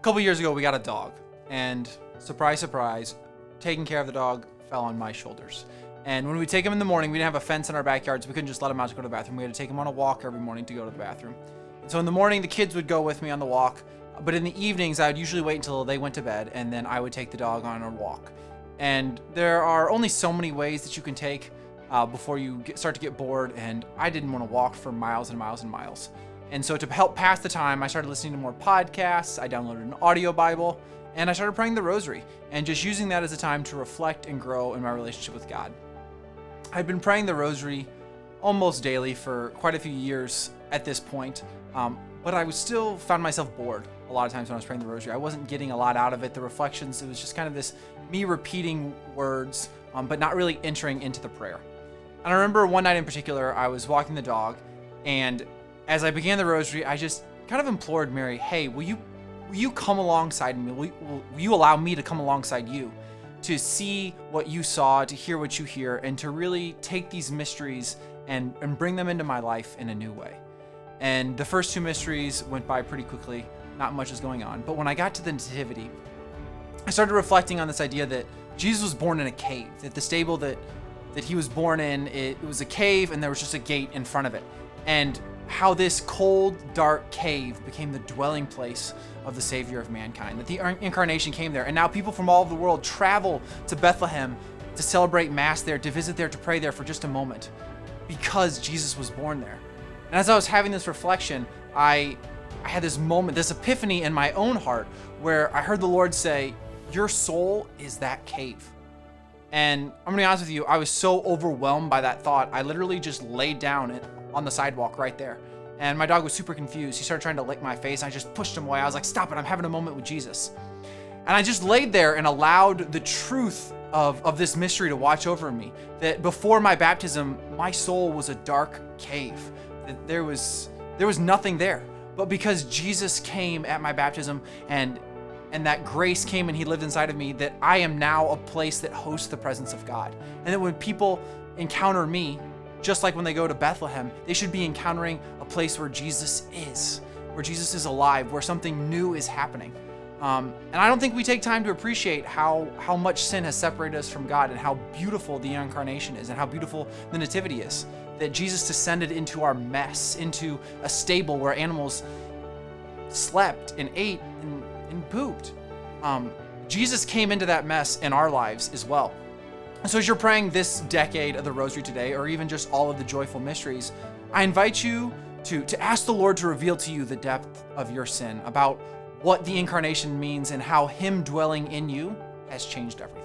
couple years ago, we got a dog, and surprise, surprise, taking care of the dog fell on my shoulders. And when we take him in the morning, we didn't have a fence in our backyard, so we couldn't just let him out to go to the bathroom. We had to take him on a walk every morning to go to the bathroom. And so in the morning, the kids would go with me on the walk, but in the evenings, I would usually wait until they went to bed, and then I would take the dog on a walk. And there are only so many ways that you can take before you start to get bored, and I didn't want to walk for miles and miles and miles. And so to help pass the time, I started listening to more podcasts, I downloaded an audio Bible, and I started praying the Rosary, and just using that as a time to reflect and grow in my relationship with God. I'd been praying the Rosary almost daily for quite a few years at this point, but I was still found myself bored a lot of times when I was praying the Rosary. I wasn't getting a lot out of it. The reflections, it was just kind of this me repeating words, but not really entering into the prayer. And I remember one night in particular, I was walking the dog, and as I began the Rosary, I just kind of implored Mary, hey, will you come alongside me? Will you allow me to come alongside you to see what you saw, to hear what you hear, and to really take these mysteries and bring them into my life in a new way? And the first two mysteries went by pretty quickly. Not much is going on. But when I got to the Nativity, I started reflecting on this idea that Jesus was born in a cave, that the stable that he was born in, it was a cave and there was just a gate in front of it. And how this cold, dark cave became the dwelling place of the Savior of mankind, that the incarnation came there. And now people from all over the world travel to Bethlehem to celebrate Mass there, to visit there, to pray there for just a moment, because Jesus was born there. And as I was having this reflection, I had this moment, this epiphany in my own heart, where I heard the Lord say, your soul is that cave. And I'm gonna be honest with you, I was so overwhelmed by that thought, I literally just laid down on the sidewalk right there. And my dog was super confused. He started trying to lick my face, and I just pushed him away. I was like, stop it, I'm having a moment with Jesus. And I just laid there and allowed the truth of this mystery to watch over me. That before my baptism, my soul was a dark cave. That there was nothing there. But because Jesus came at my baptism and that grace came and he lived inside of me, that I am now a place that hosts the presence of God. And that when people encounter me, just like when they go to Bethlehem, they should be encountering a place where Jesus is alive, where something new is happening. And I don't think we take time to appreciate how much sin has separated us from God, and how beautiful the incarnation is, and how beautiful the Nativity is. That Jesus descended into our mess, into a stable where animals slept and ate and pooped. Jesus came into that mess in our lives as well. And so as you're praying this decade of the Rosary today, or even just all of the joyful mysteries, I invite you to ask the Lord to reveal to you the depth of your sin, about what the incarnation means and how him dwelling in you has changed everything.